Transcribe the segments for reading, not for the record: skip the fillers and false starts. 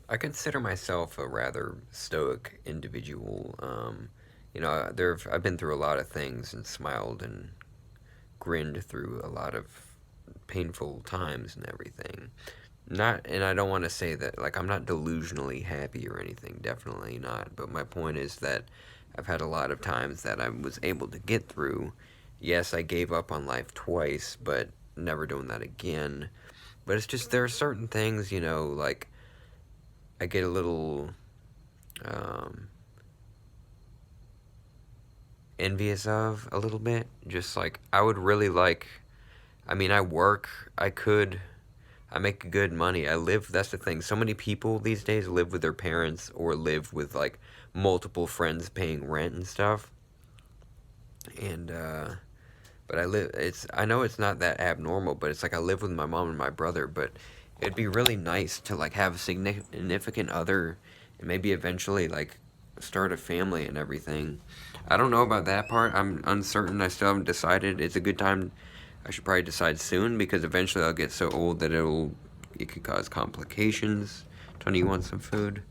I consider myself a rather stoic individual. I've been through a lot of things and smiled and grinned through a lot of painful times and everything. Not, and I don't want to say that, like, I'm not delusionally happy or anything, definitely not. But my point is that I've had a lot of times that I was able to get through. Yes, I gave up on life twice, but never doing that again. But it's just there are certain things, like I get a little um, envious of a little bit. Just like I would really like. I mean, I work. I make good money. I live. That's the thing. So many people these days live with their parents or live with like multiple friends paying rent and stuff. And but I live. It's. I know it's not that abnormal, but it's like I live with my mom and my brother. But it'd be really nice to like have a significant other, and maybe eventually like start a family and everything. I don't know about that part. I'm uncertain. I still haven't decided. It's a good time. I should probably decide soon because eventually I'll get so old that it could cause complications. Tony, you want some food?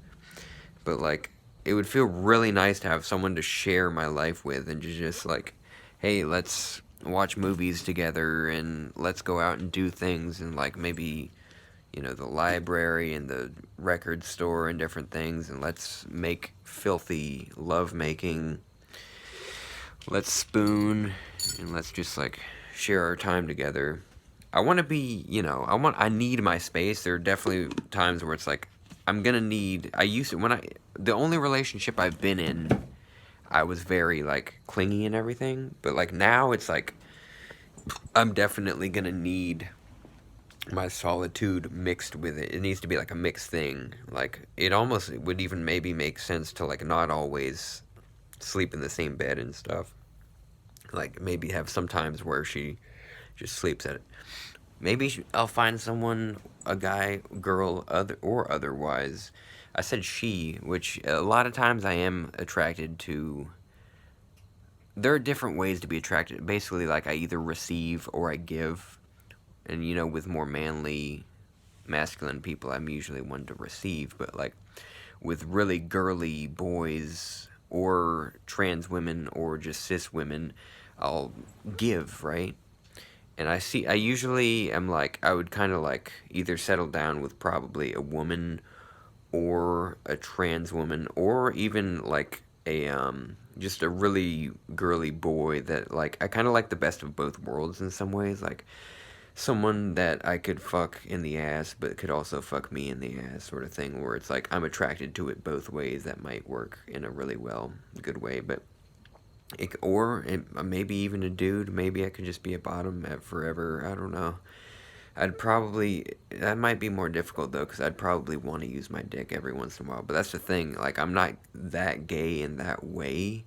But like, it would feel really nice to have someone to share my life with and to just like, hey, let's watch movies together and let's go out and do things and like maybe the library and the record store and different things, and let's make filthy love making. Let's spoon and let's just like share our time together. I want to be, I need my space. There are definitely times where it's like I'm gonna need. I used to when I the only relationship I've been in, I was very like clingy and everything. But like now, it's like I'm definitely gonna need my solitude mixed with it. It needs to be like a mixed thing. Like it almost would even maybe make sense to like not always sleep in the same bed and stuff. Like maybe have some times where she just sleeps at it. Maybe I'll find someone, a guy, girl, other or otherwise. I said she, which a lot of times I am attracted to. There are different ways to be attracted. Basically, like I either receive or I give, and with more manly, masculine people, I'm usually one to receive. But like with really girly boys or trans women or just cis women, I'll give, right? And I usually am like, I would kind of like either settle down with probably a woman or a trans woman or even like just a really girly boy that like, I kind of like the best of both worlds in some ways. Like, someone that I could fuck in the ass, but could also fuck me in the ass, sort of thing, where it's like I'm attracted to it both ways. That might work in a really good way, but maybe even a dude. Maybe I could just be a bottom at forever. I don't know. That might be more difficult though, because I'd probably want to use my dick every once in a while. But that's the thing. Like, I'm not that gay in that way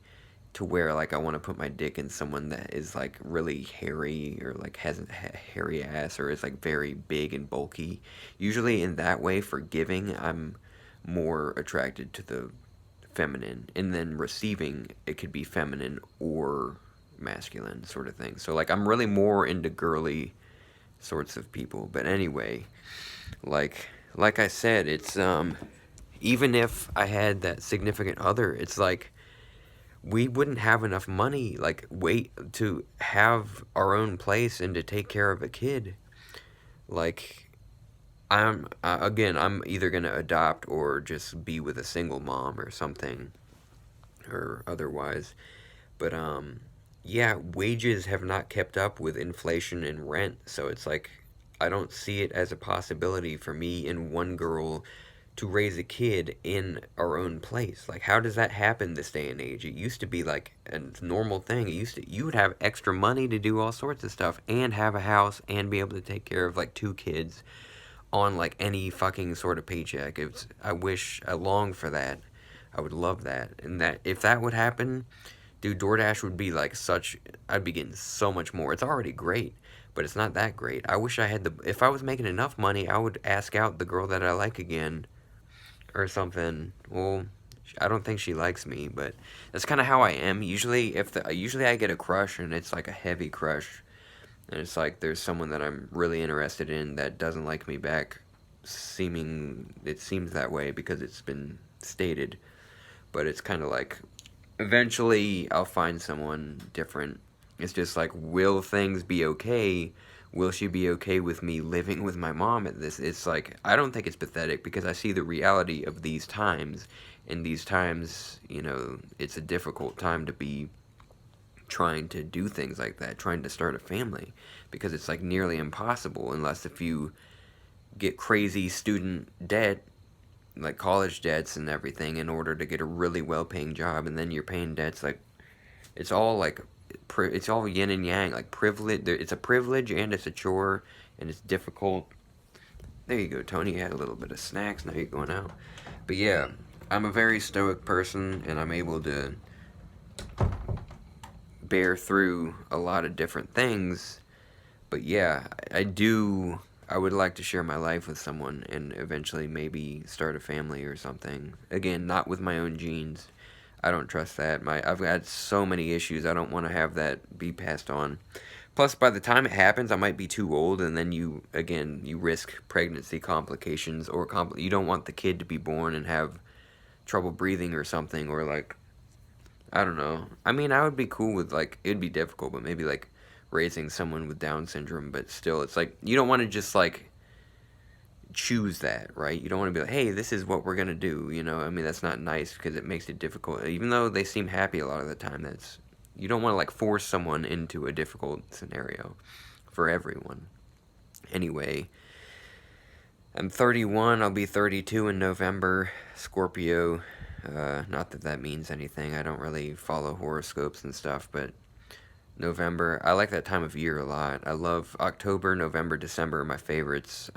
to where like I want to put my dick in someone that is like really hairy or like has a hairy ass or is like very big and bulky. Usually in that way for giving, I'm more attracted to the feminine, and then receiving it could be feminine or masculine sort of thing. So like I'm really more into girly sorts of people. But anyway, like I said, it's even if I had that significant other, it's like we wouldn't have enough money, like, wait to have our own place and to take care of a kid. Like, I'm either gonna adopt or just be with a single mom or something, or otherwise. But yeah, wages have not kept up with inflation and rent, so it's like I don't see it as a possibility for me and one girl to raise a kid in our own place. Like, how does that happen this day and age? It used to be like a normal thing. You would have extra money to do all sorts of stuff and have a house and be able to take care of like two kids on like any fucking sort of paycheck. I long for that. I would love that. And that if that would happen, dude, DoorDash would be like I'd be getting so much more. It's already great, but it's not that great. I wish I had if I was making enough money, I would ask out the girl that I like again or something. Well, I don't think she likes me, but that's kind of how I am. Usually I get a crush and it's like a heavy crush, and it's like there's someone that I'm really interested in that doesn't like me back it seems that way because it's been stated, but it's kind of like eventually I'll find someone different. It's just like, will things be okay? Will she be okay with me living with my mom at this? It's like, I don't think it's pathetic because I see the reality of these times. In these times, it's a difficult time to be trying to do things like that, trying to start a family, because it's like nearly impossible unless if you get crazy student debt, like college debts and everything, in order to get a really well-paying job, and then you're paying debts like it's all like it's all yin and yang, like privilege. It's a privilege and it's a chore and it's difficult. There you go, Tony. You had a little bit of snacks. Now you're going out. But yeah, I'm a very stoic person, and I'm able to bear through a lot of different things. But yeah, I would like to share my life with someone and eventually maybe start a family or something. Again, not with my own genes. I don't trust that. I've got so many issues. I don't want to have that be passed on. Plus, by the time it happens, I might be too old, and then you risk pregnancy complications, or you don't want the kid to be born and have trouble breathing or something, or like, I don't know. I mean, I would be cool with, like, it'd be difficult, but maybe like raising someone with Down syndrome, but still, it's like, you don't want to just like choose that, right? You don't want to be like, hey, this is what we're gonna do, I mean, that's not nice because it makes it difficult. Even though they seem happy a lot of the time, you don't want to like force someone into a difficult scenario for everyone. Anyway, I'm 31. I'll be 32 in November. Scorpio. Not that that means anything. I don't really follow horoscopes and stuff, but November, I like that time of year a lot. I love October, November, December are my favorites.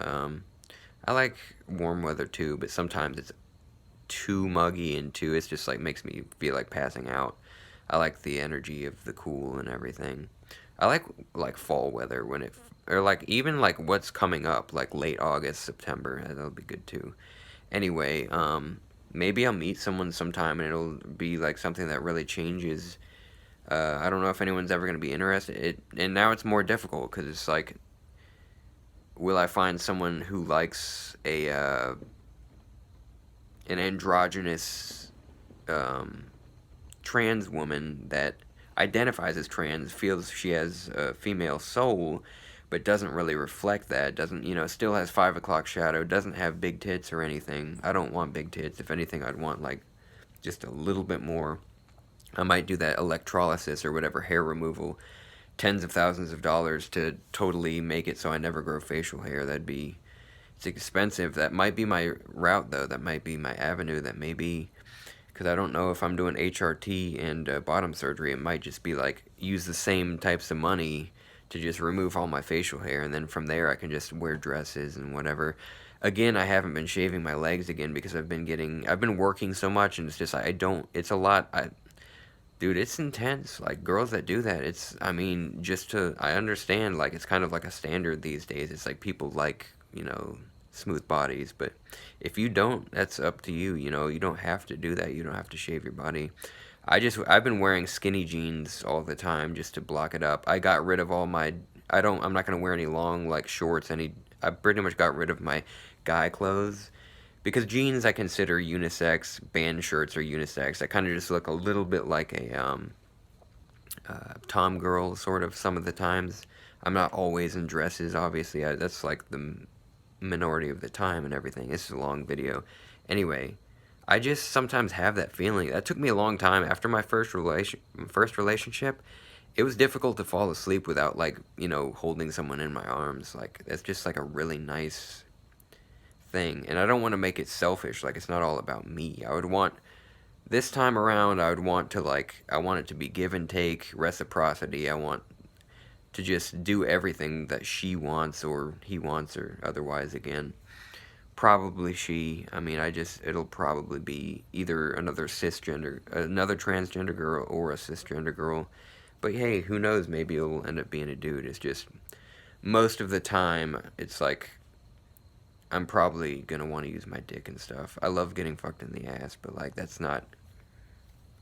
I like warm weather too, but sometimes it's too muggy and it's just like makes me feel like passing out. I like the energy of the cool and everything. I like fall weather or like even like what's coming up, like late August, September. That'll be good too. Anyway, maybe I'll meet someone sometime and it'll be like something that really changes. I don't know if anyone's ever going to be interested. And now it's more difficult because it's like, will I find someone who likes an androgynous trans woman that identifies as trans, feels she has a female soul, but doesn't really reflect that, doesn't, still has 5 o'clock shadow, doesn't have big tits or anything. I don't want big tits. If anything, I'd want like just a little bit more. I might do that electrolysis or whatever, hair removal, tens of thousands of dollars to totally make it so I never grow facial hair. It's expensive. That might be my route though. That might be my avenue. That may be, because I don't know if I'm doing HRT and bottom surgery, it might just be like use the same types of money to just remove all my facial hair, and then from there I can just wear dresses and whatever. Again, I haven't been shaving my legs again because I've been working so much, and it's just it's a lot. Dude, it's intense. Like, girls that do that, I understand, like, it's kind of like a standard these days. It's like people like, smooth bodies, but if you don't, that's up to you, you don't have to do that. You don't have to shave your body. I've been wearing skinny jeans all the time just to block it up. I got rid of I'm not gonna wear any long, like, shorts, I pretty much got rid of my guy clothes. Because jeans I consider unisex, band shirts are unisex. I kind of just look a little bit like a tom girl, sort of, some of the times. I'm not always in dresses, obviously. That's like the minority of the time and everything. It's a long video. Anyway, I just sometimes have that feeling. That took me a long time. After my first relationship, it was difficult to fall asleep without, like, holding someone in my arms. Like, that's just like a really nice thing, and I don't want to make it selfish, like it's not all about me. This time around, I want it to be give and take, reciprocity. I want to just do everything that she wants or he wants, or otherwise, again, probably she. I mean, it'll probably be either another transgender girl or a cisgender girl, but hey, who knows, maybe it'll end up being a dude. It's just, most of the time, it's like, I'm probably gonna want to use my dick and stuff. I love getting fucked in the ass, but like that's not.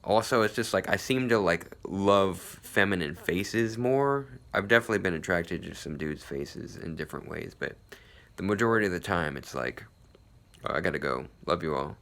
Also, it's just like I seem to like love feminine faces more. I've definitely been attracted to some dudes' faces in different ways, but the majority of the time it's like, oh, I gotta go. Love you all.